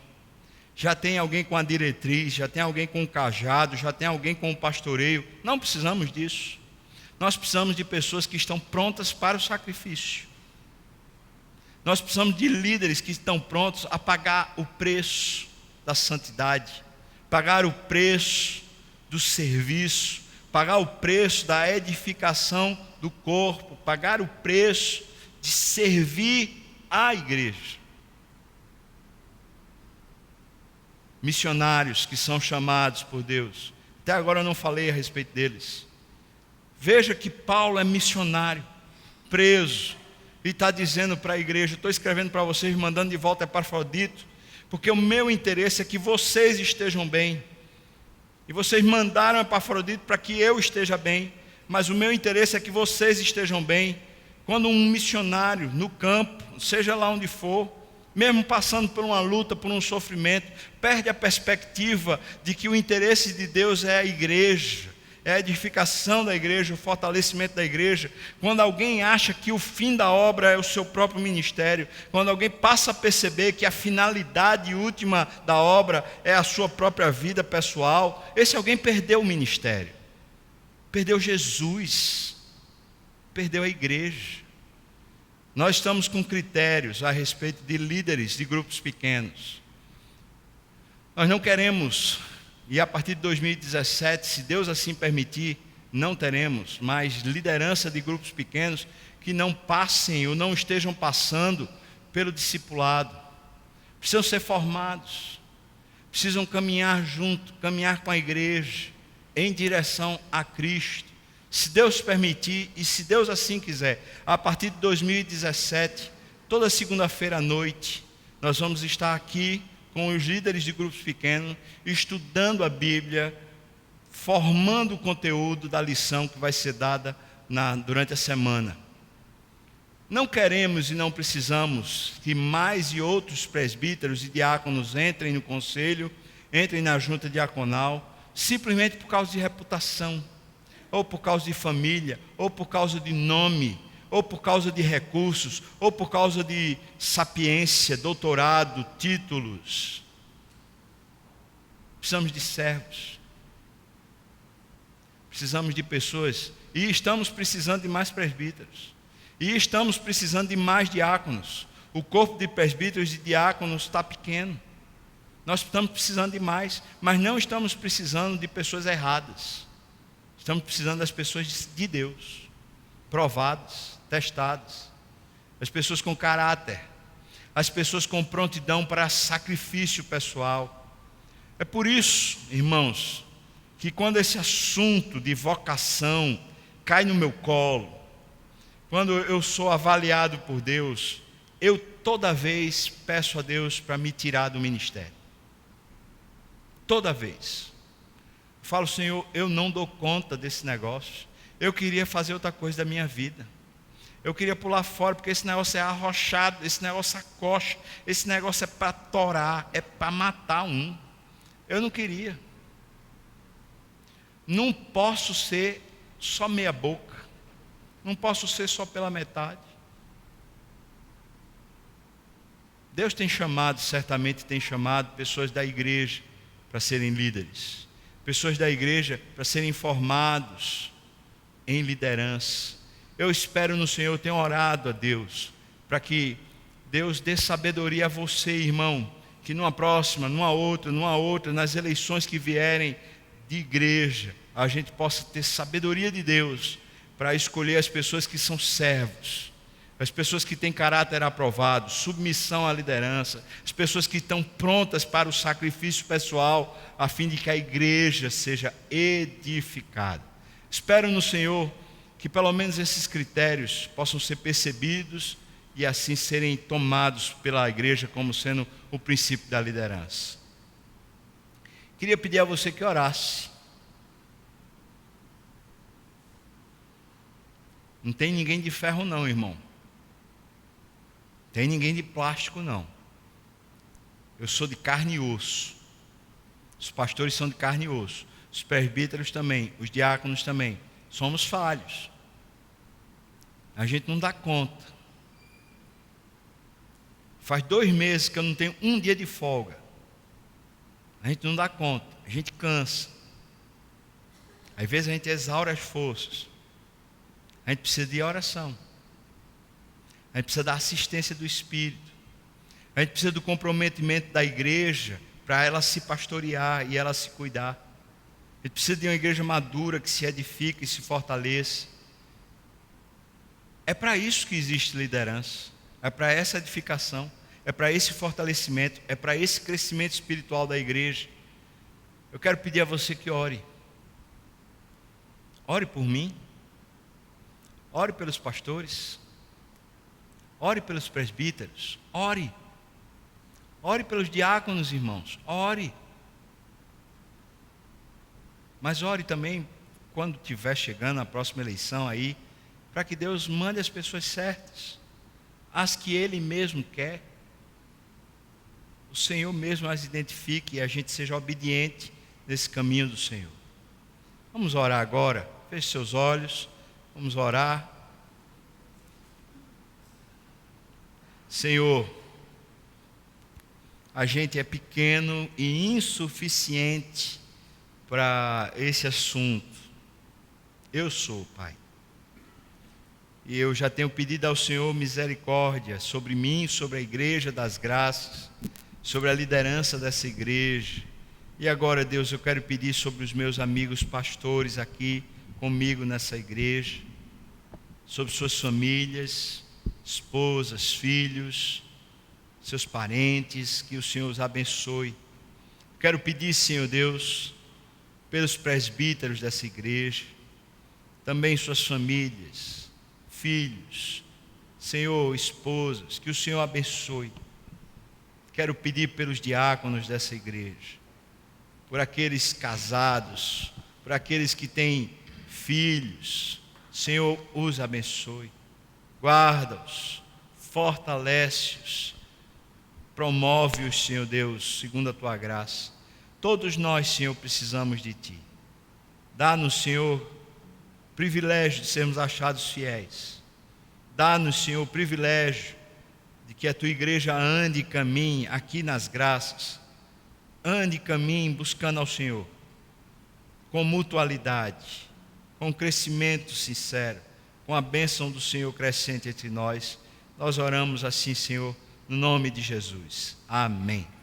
já tem alguém com a diretriz, já tem alguém com o cajado, já tem alguém com o pastoreio. Não precisamos disso. Nós precisamos de pessoas que estão prontas para o sacrifício. Nós precisamos de líderes que estão prontos a pagar o preço da santidade, pagar o preço do serviço, pagar o preço da edificação do corpo, pagar o preço de servir a igreja. Missionários que são chamados por Deus. Até agora eu não falei a respeito deles. Veja que Paulo é missionário, preso, e está dizendo para a igreja, estou escrevendo para vocês, mandando de volta Epafrodito, porque o meu interesse é que vocês estejam bem. E vocês mandaram Epafrodito para que eu esteja bem, mas o meu interesse é que vocês estejam bem. Quando um missionário no campo, seja lá onde for, mesmo passando por uma luta, por um sofrimento, perde a perspectiva de que o interesse de Deus é a igreja, é a edificação da igreja, o fortalecimento da igreja. Quando alguém acha que o fim da obra é o seu próprio ministério, quando alguém passa a perceber que a finalidade última da obra é a sua própria vida pessoal, esse alguém perdeu o ministério, perdeu Jesus, perdeu a igreja. Nós estamos com critérios a respeito de líderes de grupos pequenos. Nós não queremos, e a partir de 2017, se Deus assim permitir, não teremos mais liderança de grupos pequenos que não passem ou não estejam passando pelo discipulado. Precisam ser formados, precisam caminhar junto, caminhar com a igreja, em direção a Cristo. Se Deus permitir e se Deus assim quiser, a partir de 2017, toda segunda-feira à noite, nós vamos estar aqui com os líderes de grupos pequenos, estudando a Bíblia, formando o conteúdo da lição que vai ser dada durante a semana. Não queremos e não precisamos que mais e outros presbíteros e diáconos entrem no conselho, entrem na junta diaconal, simplesmente por causa de reputação, ou por causa de família, ou por causa de nome, ou por causa de recursos, ou por causa de sapiência, doutorado, títulos. Precisamos de servos. Precisamos de pessoas, e estamos precisando de mais presbíteros. E estamos precisando de mais diáconos. O corpo de presbíteros e diáconos está pequeno. Nós estamos precisando de mais, mas não estamos precisando de pessoas erradas. Estamos precisando das pessoas de Deus, provadas, testadas, as pessoas com caráter, as pessoas com prontidão para sacrifício pessoal. É por isso, irmãos, que quando esse assunto de vocação cai no meu colo, quando eu sou avaliado por Deus, eu toda vez peço a Deus para me tirar do ministério. Toda vez. Eu falo, Senhor, eu não dou conta desse negócio. Eu queria fazer outra coisa da minha vida. Eu queria pular fora, porque esse negócio é arrochado, esse negócio acocha, esse negócio é para torar, é para matar um. Eu não queria. Não posso ser só meia boca. Não posso ser só pela metade. Deus tem chamado, certamente tem chamado pessoas da igreja para serem líderes. Pessoas da igreja para serem formados em liderança. Eu espero no Senhor, eu tenho orado a Deus, para que Deus dê sabedoria a você, irmão, que numa próxima, numa outra, nas eleições que vierem de igreja, a gente possa ter sabedoria de Deus para escolher as pessoas que são servos, as pessoas que têm caráter aprovado, submissão à liderança, as pessoas que estão prontas para o sacrifício pessoal, a fim de que a igreja seja edificada. Espero no Senhor que pelo menos esses critérios possam ser percebidos e assim serem tomados pela igreja como sendo o princípio da liderança. Queria pedir a você que orasse. Não tem ninguém de ferro não, irmão. Não tem ninguém de plástico não. Eu sou de carne e osso. Os pastores são de carne e osso. Os presbíteros também, os diáconos também. Somos falhos. A gente não dá conta. Faz 2 meses que eu não tenho um dia de folga. A gente não dá conta. A gente cansa. Às vezes a gente exaure as forças. A gente precisa de oração. A gente precisa da assistência do Espírito. A gente precisa do comprometimento da igreja para ela se pastorear e ela se cuidar. A gente precisa de uma igreja madura que se edifique e se fortaleça. É para isso que existe liderança. É para essa edificação. É para esse fortalecimento. É para esse crescimento espiritual da igreja. Eu quero pedir a você que ore. Ore por mim. Ore pelos pastores. Ore pelos presbíteros. Ore. Ore pelos diáconos, irmãos. Ore. Mas ore também quando estiver chegando a próxima eleição aí, para que Deus mande as pessoas certas, as que Ele mesmo quer. O Senhor mesmo as identifique e a gente seja obediente nesse caminho do Senhor. Vamos orar agora. Feche seus olhos. Vamos orar. Senhor, a gente é pequeno e insuficiente para esse assunto. Eu sou, Pai. E eu já tenho pedido ao Senhor misericórdia sobre mim, sobre a igreja das graças, sobre a liderança dessa igreja. E agora, Deus, eu quero pedir sobre os meus amigos pastores aqui, comigo nessa igreja, sobre suas famílias, esposas, filhos, seus parentes, que o Senhor os abençoe. Quero pedir, Senhor Deus, pelos presbíteros dessa igreja, também suas famílias, filhos, Senhor, esposas, que o Senhor abençoe. Quero pedir pelos diáconos dessa igreja, por aqueles casados, por aqueles que têm filhos, Senhor, os abençoe, guarda-os, fortalece-os, promove-os, Senhor Deus, segundo a Tua graça. Todos nós, Senhor, precisamos de Ti. Dá-nos, Senhor, privilégio de sermos achados fiéis. Dá-nos, Senhor, o privilégio de que a Tua igreja ande e caminhe aqui nas graças, ande e caminhe buscando ao Senhor, com mutualidade, com crescimento sincero, com a bênção do Senhor crescente entre nós. Nós oramos assim, Senhor, no nome de Jesus. Amém.